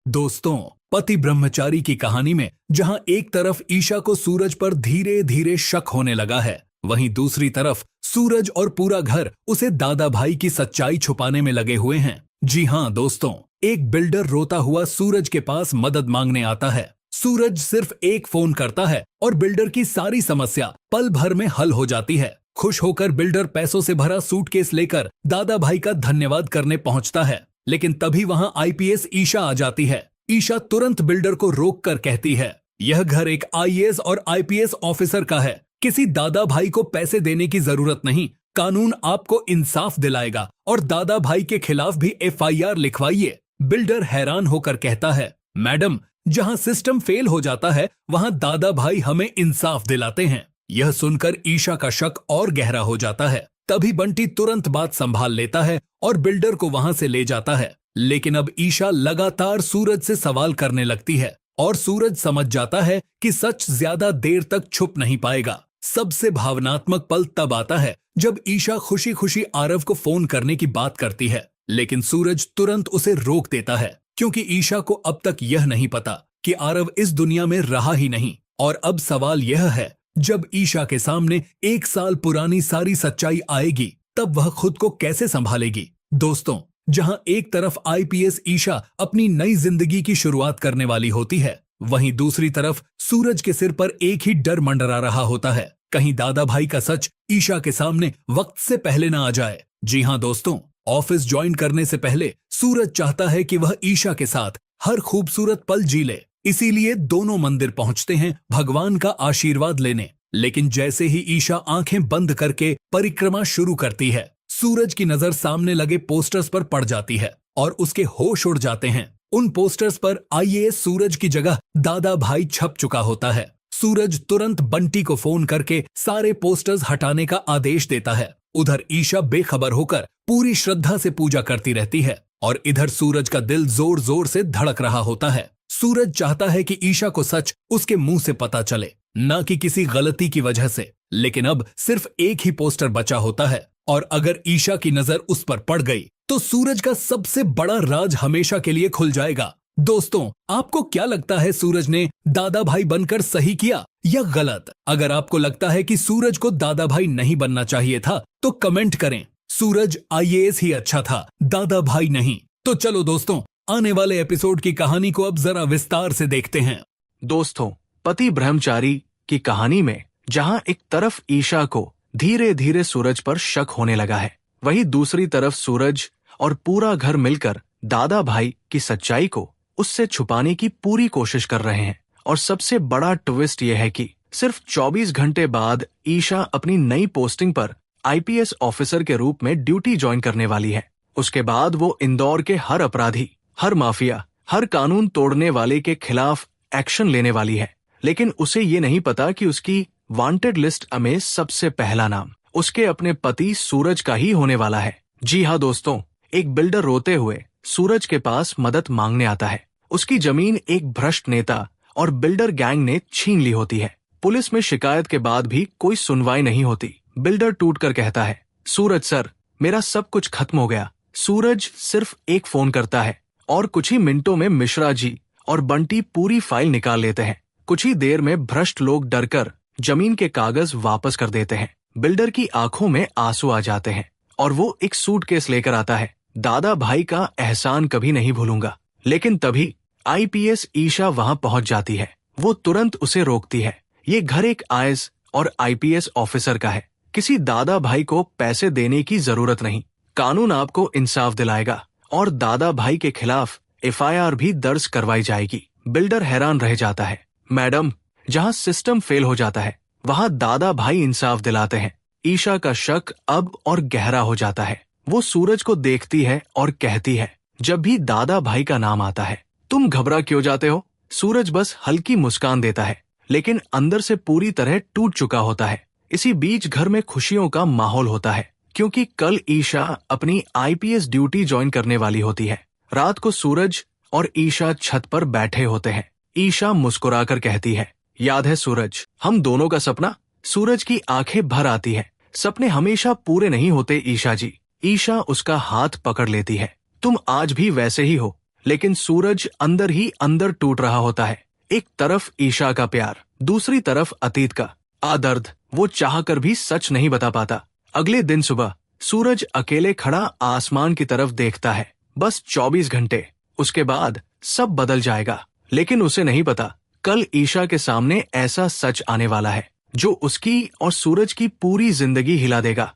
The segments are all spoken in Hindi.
दोस्तों, पति ब्रह्मचारी की कहानी में जहां एक तरफ ईशा को सूरज पर धीरे धीरे शक होने लगा है, वहीं दूसरी तरफ सूरज और पूरा घर उसे दादा भाई की सच्चाई छुपाने में लगे हुए हैं। जी हां दोस्तों, एक बिल्डर रोता हुआ सूरज के पास मदद मांगने आता है। सूरज सिर्फ एक फोन करता है और बिल्डर की सारी समस्या पल भर में हल हो जाती है। खुश होकर बिल्डर पैसों से भरा सूटकेस लेकर दादा भाई का धन्यवाद करने पहुंचता है, लेकिन तभी वहां आईपीएस ईशा आ जाती है। ईशा तुरंत बिल्डर को रोककर कहती है, यह घर एक आईएएस और आईपीएस ऑफिसर का है, किसी दादा भाई को पैसे देने की जरूरत नहीं। कानून आपको इंसाफ दिलाएगा और दादा भाई के खिलाफ भी एफआईआर लिखवाइए। बिल्डर हैरान होकर कहता है, मैडम, जहां सिस्टम फेल हो जाता है वहां दादा भाई हमें इंसाफ दिलाते हैं। यह सुनकर ईशा का शक और गहरा हो जाता है। तभी बंटी तुरंत बात संभाल लेता है और बिल्डर को वहां से ले जाता है। लेकिन अब ईशा लगातार सूरज से सवाल करने लगती है और सूरज समझ जाता है कि सच ज्यादा देर तक छुप नहीं पाएगा। सबसे भावनात्मक पल तब आता है जब ईशा खुशी खुशी आरव को फोन करने की बात करती है, लेकिन सूरज तुरंत उसे रोक देता है, क्योंकि ईशा को अब तक यह नहीं पता कि आरव इस दुनिया में रहा ही नहीं। और अब सवाल यह है, जब ईशा के सामने 1 साल पुरानी सारी सच्चाई आएगी, तब वह खुद को कैसे संभालेगी। दोस्तों, जहां एक तरफ आईपीएस ईशा अपनी नई जिंदगी की शुरुआत करने वाली होती है, वहीं दूसरी तरफ सूरज के सिर पर एक ही डर मंडरा रहा होता है, कहीं दादा भाई का सच ईशा के सामने वक्त से पहले न आ जाए। जी हां दोस्तों, ऑफिस ज्वाइन करने से पहले सूरज चाहता है कि वह ईशा के साथ हर खूबसूरत पल जी ले, इसीलिए दोनों मंदिर पहुंचते हैं भगवान का आशीर्वाद लेने। लेकिन जैसे ही ईशा आंखें बंद करके परिक्रमा शुरू करती है, सूरज की नजर सामने लगे पोस्टर्स पर पड़ जाती है और उसके होश उड़ जाते हैं। उन पोस्टर्स पर आईएएस सूरज की जगह दादा भाई छप चुका होता है। सूरज तुरंत बंटी को फोन करके सारे पोस्टर्स हटाने का आदेश देता है। उधर ईशा बेखबर होकर पूरी श्रद्धा से पूजा करती रहती है और इधर सूरज का दिल जोर जोर से धड़क रहा होता है। सूरज चाहता है कि ईशा को सच उसके मुंह से पता चले, न कि किसी गलती की वजह से। लेकिन अब सिर्फ एक ही पोस्टर बचा होता है और अगर ईशा की नजर उस पर पड़ गई तो सूरज का सबसे बड़ा राज हमेशा के लिए खुल जाएगा। दोस्तों, आपको क्या लगता है, सूरज ने दादा भाई बनकर सही किया या गलत? अगर आपको लगता है कि सूरज को दादा भाई नहीं बनना चाहिए था तो कमेंट करें। सूरज आईएएस ही अच्छा था, दादा भाई नहीं। तो चलो दोस्तों, आने वाले एपिसोड की कहानी को अब जरा विस्तार से देखते हैं। दोस्तों, पति ब्रह्मचारी की कहानी में जहां एक तरफ ईशा को धीरे धीरे सूरज पर शक होने लगा है, वहीं दूसरी तरफ सूरज और पूरा घर मिलकर दादा भाई की सच्चाई को उससे छुपाने की पूरी कोशिश कर रहे हैं। और सबसे बड़ा ट्विस्ट यह है कि सिर्फ 24 घंटे बाद ईशा अपनी नई पोस्टिंग पर आईपीएस ऑफिसर के रूप में ड्यूटी ज्वाइन करने वाली है। उसके बाद वो इंदौर के हर अपराधी, हर माफिया, हर कानून तोड़ने वाले के खिलाफ एक्शन लेने वाली है। लेकिन उसे ये नहीं पता कि उसकी वांटेड लिस्ट में सबसे पहला नाम उसके अपने पति सूरज का ही होने वाला है। जी हाँ दोस्तों, एक बिल्डर रोते हुए सूरज के पास मदद मांगने आता है। उसकी जमीन एक भ्रष्ट नेता और बिल्डर गैंग ने छीन ली होती है। पुलिस में शिकायत के बाद भी कोई सुनवाई नहीं होती। बिल्डर टूटकर कहता है, सूरज सर, मेरा सब कुछ खत्म हो गया। सूरज सिर्फ एक फोन करता है और कुछ ही मिनटों में मिश्रा जी और बंटी पूरी फाइल निकाल लेते हैं। कुछ ही देर में भ्रष्ट लोग डरकर जमीन के कागज वापस कर देते हैं। बिल्डर की आंखों में आंसू आ जाते हैं और वो एक सूटकेस लेकर आता है। दादा भाई का एहसान कभी नहीं भूलूंगा। लेकिन तभी आईपीएस ईशा वहां पहुंच जाती है। वो तुरंत उसे रोकती है। ये घर एक आईएएस और आईपीएस ऑफिसर का है। किसी दादा भाई को पैसे देने की जरूरत नहीं। कानून आपको इंसाफ दिलाएगा और दादा भाई के खिलाफ एफआईआर भी दर्ज करवाई जाएगी। बिल्डर हैरान रह जाता है। मैडम, जहां सिस्टम फेल हो जाता है वहां दादा भाई इंसाफ दिलाते हैं। ईशा का शक अब और गहरा हो जाता है। वो सूरज को देखती है और कहती है, जब भी दादा भाई का नाम आता है तुम घबरा क्यों जाते हो? सूरज बस हल्की मुस्कान देता है, लेकिन अंदर से पूरी तरह टूट चुका होता है। इसी बीच घर में खुशियों का माहौल होता है, क्योंकि कल ईशा अपनी आईपीएस ड्यूटी ज्वाइन करने वाली होती है। रात को सूरज और ईशा छत पर बैठे होते हैं। ईशा मुस्कुराकर कहती है, याद है सूरज, हम दोनों का सपना? सूरज की आंखें भर आती है। सपने हमेशा पूरे नहीं होते ईशा जी। ईशा उसका हाथ पकड़ लेती है। तुम आज भी वैसे ही हो, लेकिन सूरज अंदर ही अंदर टूट रहा होता है। एक तरफ ईशा का प्यार, दूसरी तरफ अतीत का दर्द वो चाहकर भी सच नहीं बता पाता। अगले दिन सुबह सूरज अकेले खड़ा आसमान की तरफ देखता है। बस 24 घंटे, उसके बाद सब बदल जाएगा। लेकिन उसे नहीं पता कल ईशा के सामने ऐसा सच आने वाला है जो उसकी और सूरज की पूरी जिंदगी हिला देगा।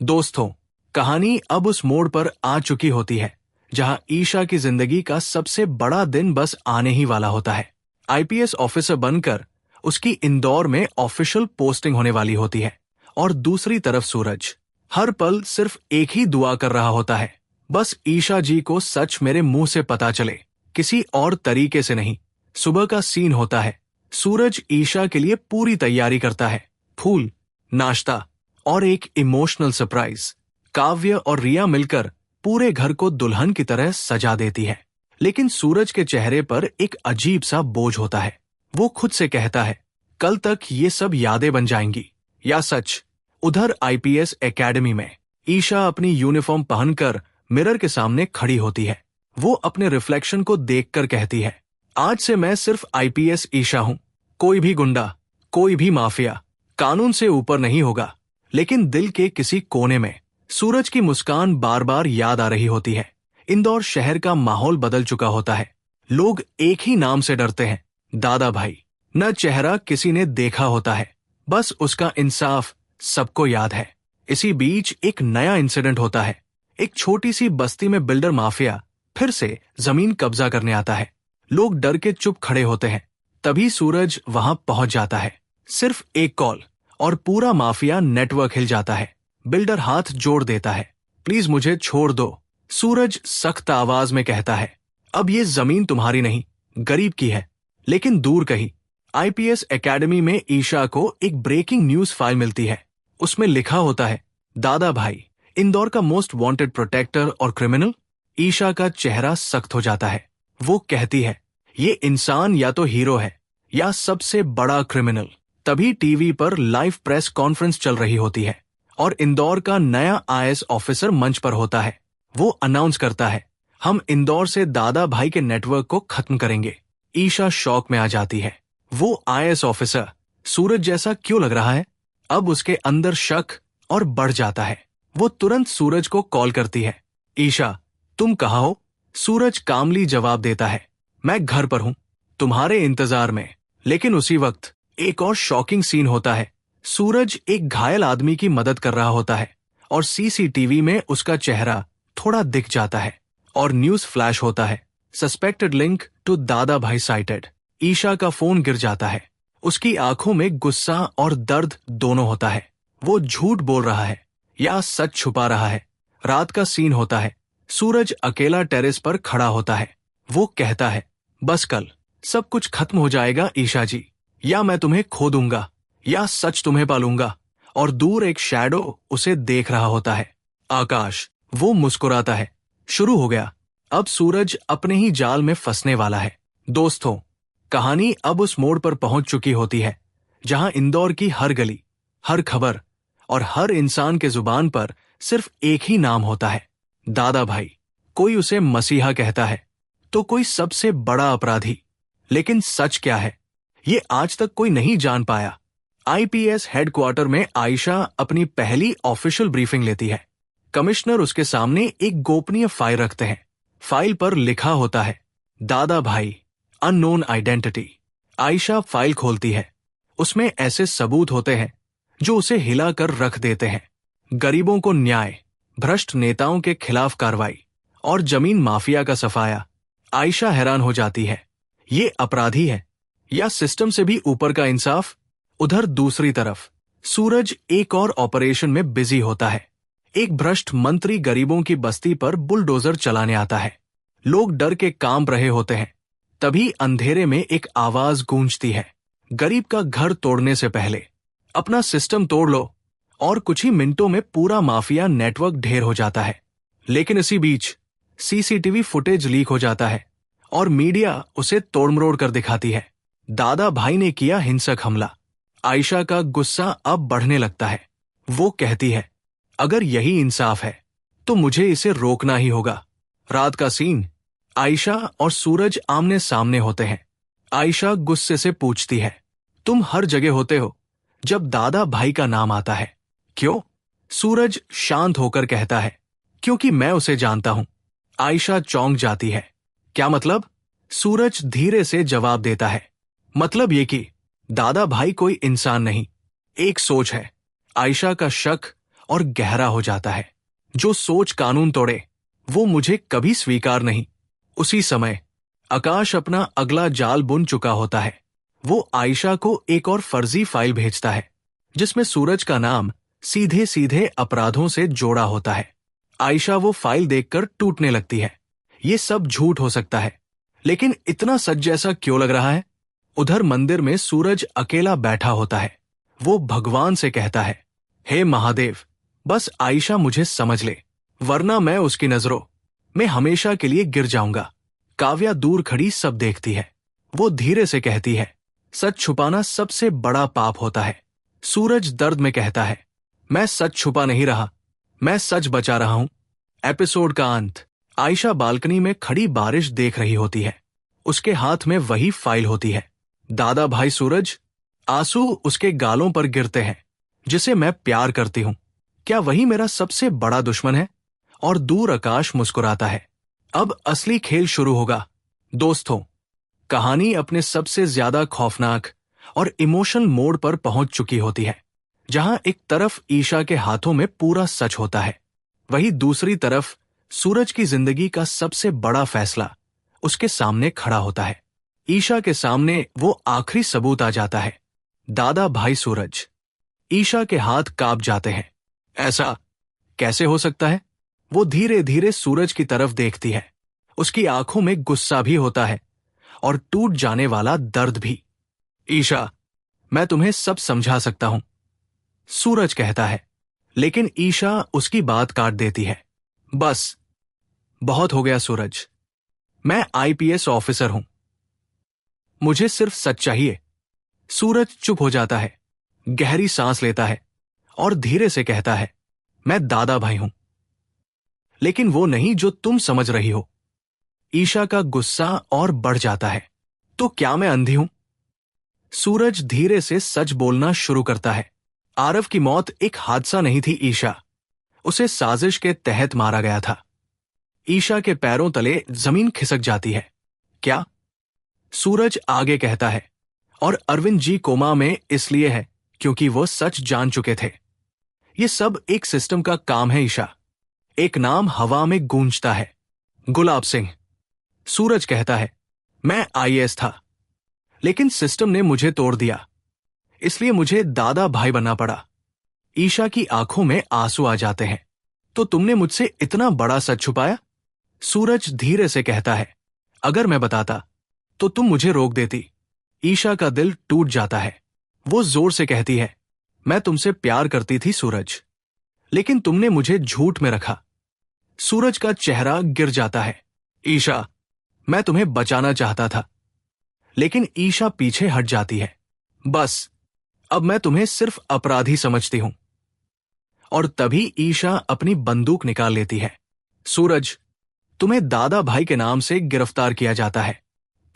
दोस्तों, कहानी अब उस मोड़ पर आ चुकी होती है जहां ईशा की जिंदगी का सबसे बड़ा दिन बस आने ही वाला होता है। आईपीएस ऑफिसर बनकर उसकी इंदौर में ऑफिशियल पोस्टिंग होने वाली होती है और दूसरी तरफ सूरज हर पल सिर्फ एक ही दुआ कर रहा होता है, बस ईशा जी को सच मेरे मुंह से पता चले, किसी और तरीके से नहीं। सुबह का सीन होता है। सूरज ईशा के लिए पूरी तैयारी करता है। फूल, नाश्ता और एक इमोशनल सरप्राइज। काव्य और रिया मिलकर पूरे घर को दुल्हन की तरह सजा देती है। लेकिन सूरज के चेहरे पर एक अजीब सा बोझ होता है। वो खुद से कहता है, कल तक ये सब यादें बन जाएंगी या सच। उधर आईपीएस एकेडमी में ईशा अपनी यूनिफॉर्म पहनकर मिरर के सामने खड़ी होती है। वो अपने रिफ्लेक्शन को देखकर कहती है, आज से मैं सिर्फ आईपीएस ईशा हूं। कोई भी गुंडा, कोई भी माफिया कानून से ऊपर नहीं होगा। लेकिन दिल के किसी कोने में सूरज की मुस्कान बार बार याद आ रही होती है। इंदौर शहर का माहौल बदल चुका होता है। लोग एक ही नाम से डरते हैं, दादा भाई। न चेहरा किसी ने देखा होता है, बस उसका इंसाफ सबको याद है। इसी बीच एक नया इंसिडेंट होता है। एक छोटी सी बस्ती में बिल्डर माफिया फिर से जमीन कब्जा करने आता है। लोग डर के चुप खड़े होते हैं। तभी सूरज वहां पहुंच जाता है। सिर्फ एक कॉल और पूरा माफिया नेटवर्क हिल जाता है। बिल्डर हाथ जोड़ देता है, प्लीज मुझे छोड़ दो। सूरज सख्त आवाज में कहता है, अब ये जमीन तुम्हारी नहीं, गरीब की है। लेकिन दूर कहीं आईपीएस एकेडमी में ईशा को एक ब्रेकिंग न्यूज फाइल मिलती है। उसमें लिखा होता है, दादा भाई, इंदौर का मोस्ट वांटेड प्रोटेक्टर और क्रिमिनल। ईशा का चेहरा सख्त हो जाता है। वो कहती है, ये इंसान या तो हीरो है या सबसे बड़ा क्रिमिनल। तभी टीवी पर लाइव प्रेस कॉन्फ्रेंस चल रही होती है और इंदौर का नया आईएएस ऑफिसर मंच पर होता है। वो अनाउंस करता है, हम इंदौर से दादा भाई के नेटवर्क को खत्म करेंगे। ईशा शॉक में आ जाती है। वो आईएएस ऑफिसर सूरज जैसा क्यों लग रहा है? अब उसके अंदर शक और बढ़ जाता है। वो तुरंत सूरज को कॉल करती है, ईशा तुम कहाँ हो? सूरज कामली जवाब देता है, मैं घर पर हूं, तुम्हारे इंतजार में। लेकिन उसी वक्त एक और शॉकिंग सीन होता है। सूरज एक घायल आदमी की मदद कर रहा होता है और सीसीटीवी में उसका चेहरा थोड़ा दिख जाता है और न्यूज फ्लैश होता है, सस्पेक्टेड लिंक टू दादा भाई साइटेड। ईशा का फोन गिर जाता है। उसकी आंखों में गुस्सा और दर्द दोनों होता है। वो झूठ बोल रहा है या सच छुपा रहा है। रात का सीन होता है। सूरज अकेला टेरेस पर खड़ा होता है। वो कहता है, बस कल सब कुछ खत्म हो जाएगा ईशा जी, या मैं तुम्हें खो दूंगा या सच तुम्हें पालूंगा। और दूर एक शैडो उसे देख रहा होता है, आकाश। वो मुस्कुराता है, शुरू हो गया। अब सूरज अपने ही जाल में फंसने वाला है। दोस्तों, कहानी अब उस मोड़ पर पहुंच चुकी होती है जहां इंदौर की हर गली, हर खबर और हर इंसान के जुबान पर सिर्फ एक ही नाम होता है, दादा भाई। कोई उसे मसीहा कहता है तो कोई सबसे बड़ा अपराधी। लेकिन सच क्या है, ये आज तक कोई नहीं जान पाया। आईपीएस हेडक्वार्टर में आयशा अपनी पहली ऑफिशियल ब्रीफिंग लेती है। कमिश्नर उसके सामने एक गोपनीय फाइल रखते हैं। फाइल पर लिखा होता है, दादा भाई, अननोन आइडेंटिटी। आयशा फाइल खोलती है। उसमें ऐसे सबूत होते हैं जो उसे हिलाकर रख देते हैं। गरीबों को न्याय, भ्रष्ट नेताओं के खिलाफ कार्रवाई और जमीन माफिया का सफाया। आयशा हैरान हो जाती है, ये अपराधी है या सिस्टम से भी ऊपर का इंसाफ? उधर दूसरी तरफ सूरज एक और ऑपरेशन में बिजी होता है। एक भ्रष्ट मंत्री गरीबों की बस्ती पर बुलडोजर चलाने आता है। लोग डर के कांप रहे होते हैं। तभी अंधेरे में एक आवाज गूंजती है, गरीब का घर तोड़ने से पहले अपना सिस्टम तोड़ लो। और कुछ ही मिनटों में पूरा माफिया नेटवर्क ढेर हो जाता है। लेकिन इसी बीच सीसीटीवी फुटेज लीक हो जाता है और मीडिया उसे तोड़मरोड़ कर दिखाती है। दादा भाई ने किया हिंसक हमला। आयशा का गुस्सा अब बढ़ने लगता है। वो कहती है, अगर यही इंसाफ है तो मुझे इसे रोकना ही होगा। रात का सीन, आयशा और सूरज आमने सामने होते हैं। आयशा गुस्से से पूछती है, तुम हर जगह होते हो जब दादा भाई का नाम आता है, क्यों? सूरज शांत होकर कहता है, क्योंकि मैं उसे जानता हूं। आयशा चौंक जाती है। क्या मतलब? सूरज धीरे से जवाब देता है, मतलब ये कि दादा भाई कोई इंसान नहीं, एक सोच है। आयशा का शक और गहरा हो जाता है। जो सोच कानून तोड़े वो मुझे कभी स्वीकार नहीं। उसी समय आकाश अपना अगला जाल बुन चुका होता है। वो आयशा को एक और फर्जी फाइल भेजता है जिसमें सूरज का नाम सीधे सीधे अपराधों से जोड़ा होता है। आयशा वो फाइल देखकर टूटने लगती है। ये सब झूठ हो सकता है, लेकिन इतना सच जैसा क्यों लग रहा है? उधर मंदिर में सूरज अकेला बैठा होता है। वो भगवान से कहता है, हे महादेव, बस आयशा मुझे समझ ले, वरना मैं उसकी नजरों में हमेशा के लिए गिर जाऊंगा। काव्या दूर खड़ी सब देखती है। वो धीरे से कहती है, सच छुपाना सबसे बड़ा पाप होता है। सूरज दर्द में कहता है, मैं सच छुपा नहीं रहा, मैं सच बचा रहा हूं। एपिसोड का अंत। आयशा बालकनी में खड़ी बारिश देख रही होती है। उसके हाथ में वही फाइल होती है। दादा भाई सूरज, आंसू उसके गालों पर गिरते हैं। जिसे मैं प्यार करती हूं, क्या वही मेरा सबसे बड़ा दुश्मन है? और दूर आकाश मुस्कुराता है। अब असली खेल शुरू होगा। दोस्तों, कहानी अपने सबसे ज्यादा खौफनाक और इमोशनल मोड पर पहुंच चुकी होती है, जहां एक तरफ ईशा के हाथों में पूरा सच होता है, वहीं दूसरी तरफ सूरज की जिंदगी का सबसे बड़ा फैसला उसके सामने खड़ा होता है। ईशा के सामने वो आखिरी सबूत आ जाता है, दादा भाई सूरज। ईशा के हाथ कांप जाते हैं। ऐसा कैसे हो सकता है? वो धीरे धीरे सूरज की तरफ देखती है। उसकी आंखों में गुस्सा भी होता है और टूट जाने वाला दर्द भी। ईशा, मैं तुम्हें सब समझा सकता हूं, सूरज कहता है, लेकिन ईशा उसकी बात काट देती है। बस, बहुत हो गया सूरज, मैं आईपीएस ऑफिसर हूं, मुझे सिर्फ सच चाहिए। सूरज चुप हो जाता है, गहरी सांस लेता है और धीरे से कहता है, मैं दादा भाई हूं, लेकिन वो नहीं जो तुम समझ रही हो। ईशा का गुस्सा और बढ़ जाता है। तो क्या मैं अंधी हूं? सूरज धीरे से सच बोलना शुरू करता है। आरव की मौत एक हादसा नहीं थी ईशा, उसे साजिश के तहत मारा गया था। ईशा के पैरों तले जमीन खिसक जाती है। क्या? सूरज आगे कहता है, और अरविंद जी कोमा में इसलिए है क्योंकि वो सच जान चुके थे। ये सब एक सिस्टम का काम है ईशा। एक नाम हवा में गूंजता है, गुलाब सिंह। सूरज कहता है, मैं आईएएस था, लेकिन सिस्टम ने मुझे तोड़ दिया, इसलिए मुझे दादा भाई बनना पड़ा। ईशा की आंखों में आंसू आ जाते हैं। तो तुमने मुझसे इतना बड़ा सच छुपाया? सूरज धीरे से कहता है, अगर मैं बताता तो तुम मुझे रोक देती। ईशा का दिल टूट जाता है। वो जोर से कहती है, मैं तुमसे प्यार करती थी सूरज, लेकिन तुमने मुझे झूठ में रखा। सूरज का चेहरा गिर जाता है। ईशा, मैं तुम्हें बचाना चाहता था, लेकिन ईशा पीछे हट जाती है। बस, अब मैं तुम्हें सिर्फ अपराधी समझती हूं। और तभी ईशा अपनी बंदूक निकाल लेती है। सूरज, तुम्हें दादा भाई के नाम से गिरफ्तार किया जाता है।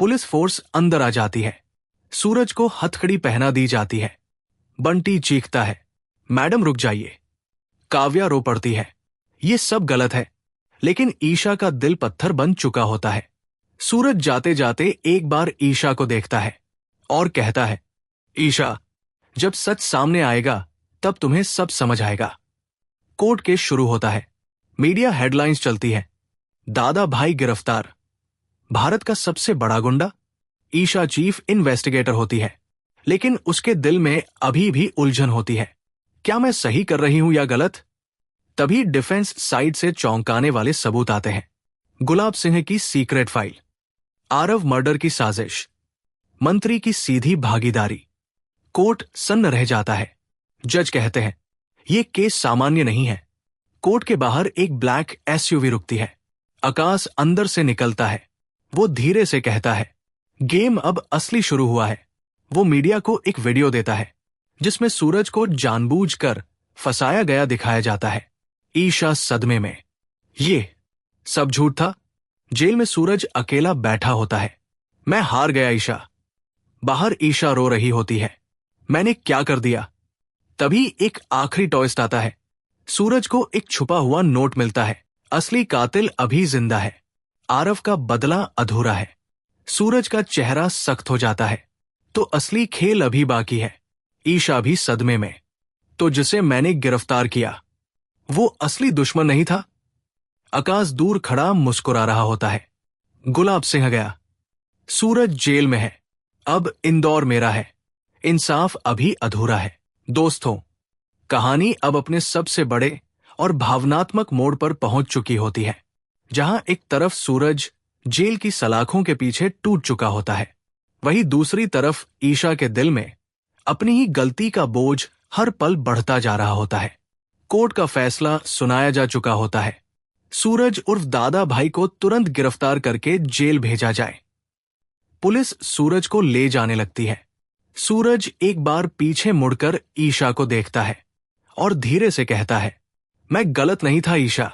पुलिस फोर्स अंदर आ जाती है। सूरज को हथकड़ी पहना दी जाती है। बंटी चीखता है, मैडम रुक जाइए। काव्या रो पड़ती है, ये सब गलत है, लेकिन ईशा का दिल पत्थर बन चुका होता है। सूरज जाते जाते एक बार ईशा को देखता है और कहता है, ईशा, जब सच सामने आएगा तब तुम्हें सब समझ आएगा। कोर्ट केस शुरू होता है। मीडिया हेडलाइंस चलती है, दादा भाई गिरफ्तार, भारत का सबसे बड़ा गुंडा। ईशा चीफ इन्वेस्टिगेटर होती है, लेकिन उसके दिल में अभी भी उलझन होती है। क्या मैं सही कर रही हूं या गलत? तभी डिफेंस साइड से चौंकाने वाले सबूत आते हैं। गुलाब सिंह की सीक्रेट फाइल, आरव मर्डर की साजिश, मंत्री की सीधी भागीदारी। कोर्ट सन्न रह जाता है। जज कहते हैं, यह केस सामान्य नहीं है। कोर्ट के बाहर एक ब्लैक एसयूवी रुकती है। आकाश अंदर से निकलता है। वो धीरे से कहता है, गेम अब असली शुरू हुआ है। वो मीडिया को एक वीडियो देता है जिसमें सूरज को जानबूझकर फंसाया गया दिखाया जाता है। ईशा सदमे में, ये सब झूठ था, जेल में सूरज अकेला बैठा होता है। मैं हार गया ईशा। बाहर ईशा रो रही होती है। मैंने क्या कर दिया? तभी एक आखिरी टॉयस्ट आता है। सूरज को एक छुपा हुआ नोट मिलता है। असली कातिल अभी जिंदा है। आरव का बदला अधूरा है। सूरज का चेहरा सख्त हो जाता है। तो असली खेल अभी बाकी है। ईशा भी सदमे में। तो जिसे मैंने गिरफ्तार किया वो असली दुश्मन नहीं था। आकाश दूर खड़ा मुस्कुरा रहा होता है। गुलाब सिंह गया। सूरज जेल में है। अब इंदौर मेरा है। इंसाफ अभी अधूरा है। दोस्तों, कहानी अब अपने सबसे बड़े और भावनात्मक मोड़ पर पहुंच चुकी होती है, जहां एक तरफ सूरज जेल की सलाखों के पीछे टूट चुका होता है, वहीं दूसरी तरफ ईशा के दिल में अपनी ही गलती का बोझ हर पल बढ़ता जा रहा होता है। कोर्ट का फैसला सुनाया जा चुका होता है। सूरज उर्फ दादा भाई को तुरंत गिरफ्तार करके जेल भेजा जाए। पुलिस सूरज को ले जाने लगती है। सूरज एक बार पीछे मुड़कर ईशा को देखता है और धीरे से कहता है, मैं गलत नहीं था ईशा,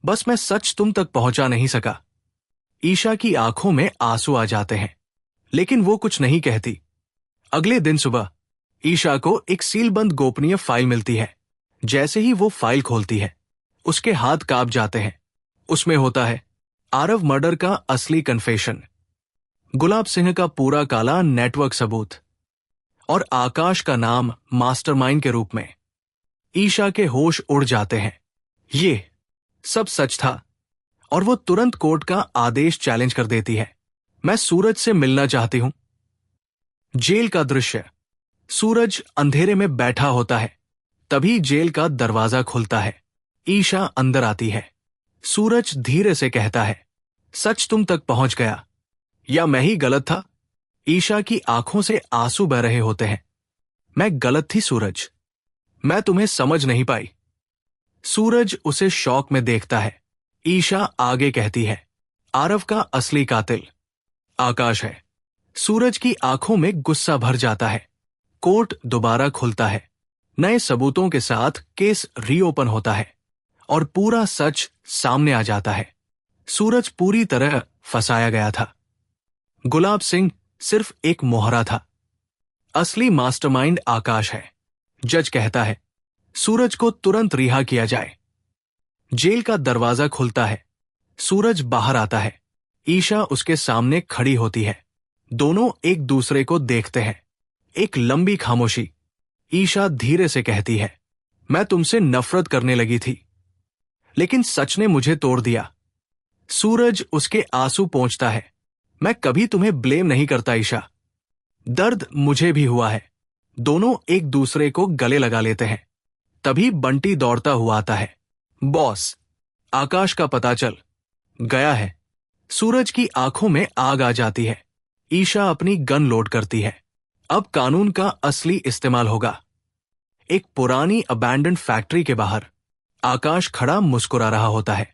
बस मैं सच तुम तक पहुंचा नहीं सका। ईशा की आंखों में आंसू आ जाते हैं, लेकिन वो कुछ नहीं कहती। अगले दिन सुबह ईशा को एक सीलबंद गोपनीय फाइल मिलती है। जैसे ही वो फाइल खोलती है, उसके हाथ कांप जाते हैं। उसमें होता है आरव मर्डर का असली कन्फेशन, गुलाब सिंह का पूरा काला नेटवर्क सबूत और आकाश का नाम मास्टरमाइंड के रूप में। ईशा के होश उड़ जाते हैं। ये सब सच था और वो तुरंत कोर्ट का आदेश चैलेंज कर देती है। मैं सूरज से मिलना चाहती हूं। जेल का दृश्य। सूरज अंधेरे में बैठा होता है। तभी जेल का दरवाजा खुलता है। ईशा अंदर आती है। सूरज धीरे से कहता है, सच तुम तक पहुंच गया, या मैं ही गलत था? ईशा की आंखों से आंसू बह रहे होते हैं। मैं गलत थी सूरज, मैं तुम्हें समझ नहीं पाई। सूरज उसे शौक में देखता है। ईशा आगे कहती है, आरव का असली कातिल आकाश है। सूरज की आंखों में गुस्सा भर जाता है। कोर्ट दोबारा खुलता है। नए सबूतों के साथ केस रीओपन होता है और पूरा सच सामने आ जाता है। सूरज पूरी तरह फंसाया गया था। गुलाब सिंह सिर्फ एक मोहरा था। असली मास्टरमाइंड आकाश है। जज कहता है, सूरज को तुरंत रिहा किया जाए। जेल का दरवाजा खुलता है। सूरज बाहर आता है। ईशा उसके सामने खड़ी होती है। दोनों एक दूसरे को देखते हैं। एक लंबी खामोशी। ईशा धीरे से कहती है, मैं तुमसे नफरत करने लगी थी, लेकिन सच ने मुझे तोड़ दिया। सूरज उसके आंसू पोंछता है। मैं कभी तुम्हें ब्लेम नहीं करता ईशा, दर्द मुझे भी हुआ है। दोनों एक दूसरे को गले लगा लेते हैं। तभी बंटी दौड़ता हुआ आता है। बॉस, आकाश का पता चल गया है। सूरज की आंखों में आग आ जाती है। ईशा अपनी गन लोड करती है। अब कानून का असली इस्तेमाल होगा। एक पुरानी अबैंडन्ड फैक्ट्री के बाहर आकाश खड़ा मुस्कुरा रहा होता है।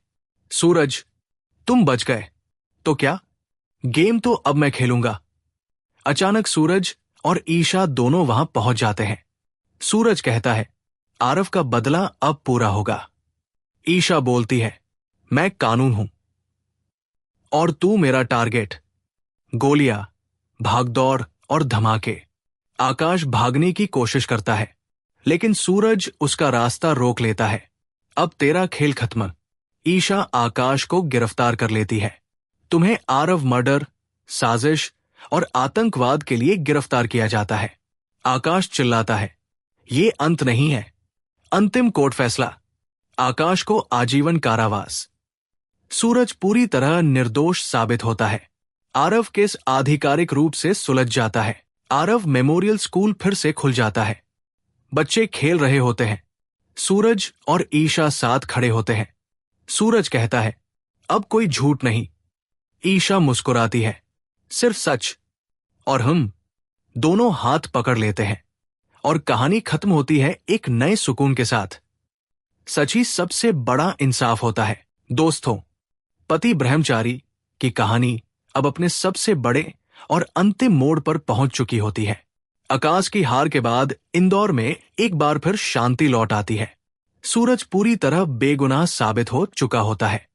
सूरज, तुम बच गए तो क्या? गेम तो अब मैं खेलूंगा। अचानक सूरज और ईशा दोनों वहां पहुंच जाते हैं। सूरज कहता है, आरव का बदला अब पूरा होगा। ईशा बोलती है, मैं कानून हूं और तू मेरा टारगेट। गोलियां, भागदौड़ और धमाके। आकाश भागने की कोशिश करता है, लेकिन सूरज उसका रास्ता रोक लेता है। अब तेरा खेल खत्म। ईशा आकाश को गिरफ्तार कर लेती है। तुम्हें आरव मर्डर, साजिश और आतंकवाद के लिए गिरफ्तार किया जाता है। आकाश चिल्लाता है, ये अंत नहीं है। अंतिम कोर्ट फैसला, आकाश को आजीवन कारावास। सूरज पूरी तरह निर्दोष साबित होता है। आरव केस आधिकारिक रूप से सुलझ जाता है। आरव मेमोरियल स्कूल फिर से खुल जाता है। बच्चे खेल रहे होते हैं। सूरज और ईशा साथ खड़े होते हैं। सूरज कहता है, अब कोई झूठ नहीं। ईशा मुस्कुराती है, सिर्फ सच। और हम दोनों हाथ पकड़ लेते हैं और कहानी खत्म होती है एक नए सुकून के साथ। सच ही सबसे बड़ा इंसाफ होता है। दोस्तों, पति ब्रह्मचारी की कहानी अब अपने सबसे बड़े और अंतिम मोड़ पर पहुंच चुकी होती है। आकाश की हार के बाद इंदौर में एक बार फिर शांति लौट आती है। सूरज पूरी तरह बेगुनाह साबित हो चुका होता है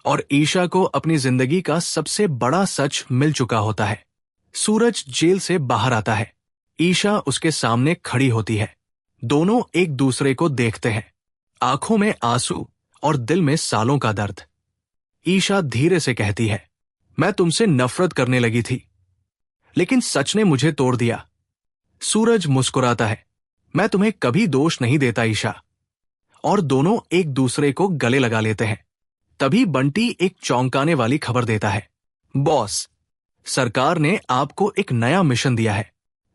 और ईशा को अपनी जिंदगी का सबसे बड़ा सच मिल चुका होता है। सूरज जेल से बाहर आता है। ईशा उसके सामने खड़ी होती है। दोनों एक दूसरे को देखते हैं, आंखों में आंसू और दिल में सालों का दर्द। ईशा धीरे से कहती है, मैं तुमसे नफरत करने लगी थी, लेकिन सच ने मुझे तोड़ दिया। सूरज मुस्कुराता है, मैं तुम्हें कभी दोष नहीं देता ईशा। और दोनों एक दूसरे को गले लगा लेते हैं। तभी बंटी एक चौंकाने वाली खबर देता है, बॉस, सरकार ने आपको एक नया मिशन दिया है।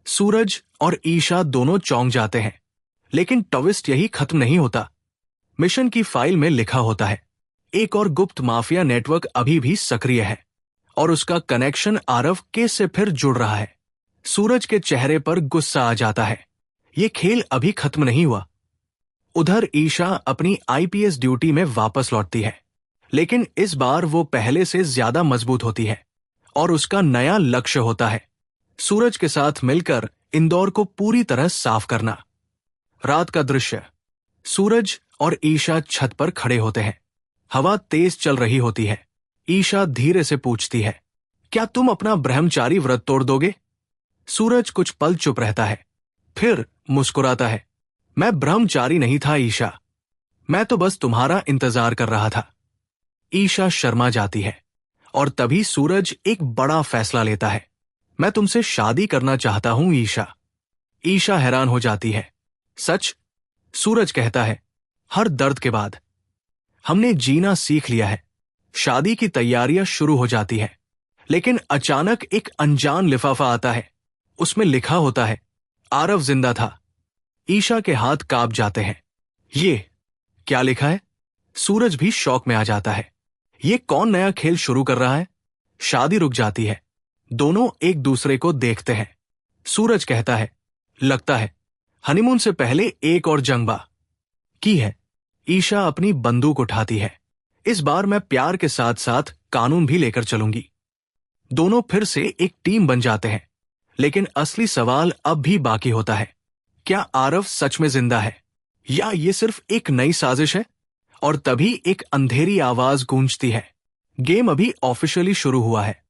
सूरज और ईशा दोनों चौंक जाते हैं, लेकिन ट्विस्ट यही खत्म नहीं होता। मिशन की फाइल में लिखा होता है, एक और गुप्त माफिया नेटवर्क अभी भी सक्रिय है और उसका कनेक्शन आरव केस से फिर जुड़ रहा है। सूरज के चेहरे पर गुस्सा आ जाता है, ये खेल अभी खत्म नहीं हुआ। उधर ईशा अपनी आईपीएस ड्यूटी में वापस लौटती है, लेकिन इस बार वो पहले से ज्यादा मजबूत होती है और उसका नया लक्ष्य होता है सूरज के साथ मिलकर इंदौर को पूरी तरह साफ करना। रात का दृश्य, सूरज और ईशा छत पर खड़े होते हैं। हवा तेज चल रही होती है। ईशा धीरे से पूछती है, क्या तुम अपना ब्रह्मचारी व्रत तोड़ दोगे? सूरज कुछ पल चुप रहता है, फिर मुस्कुराता है, मैं ब्रह्मचारी नहीं था ईशा, मैं तो बस तुम्हारा इंतजार कर रहा था। ईशा शर्मा जाती है और तभी सूरज एक बड़ा फैसला लेता है, मैं तुमसे शादी करना चाहता हूं ईशा। ईशा हैरान हो जाती है, सच? सूरज कहता है, हर दर्द के बाद हमने जीना सीख लिया है। शादी की तैयारियां शुरू हो जाती है, लेकिन अचानक एक अनजान लिफाफा आता है। उसमें लिखा होता है, आरव जिंदा था। ईशा के हाथ कांप जाते हैं। ये क्या लिखा है? सूरज भी शौक में आ जाता है। ये कौन नया खेल शुरू कर रहा है? शादी रुक जाती है। दोनों एक दूसरे को देखते हैं। सूरज कहता है, लगता है हनीमून से पहले एक और जंगबा की है। ईशा अपनी बंदूक उठाती है, इस बार मैं प्यार के साथ साथ कानून भी लेकर चलूंगी। दोनों फिर से एक टीम बन जाते हैं, लेकिन असली सवाल अब भी बाकी होता है, क्या आरव सच में जिंदा है या ये सिर्फ एक नई साजिश है? और तभी एक अंधेरी आवाज गूंजती है, गेम अभी ऑफिशियली शुरू हुआ है।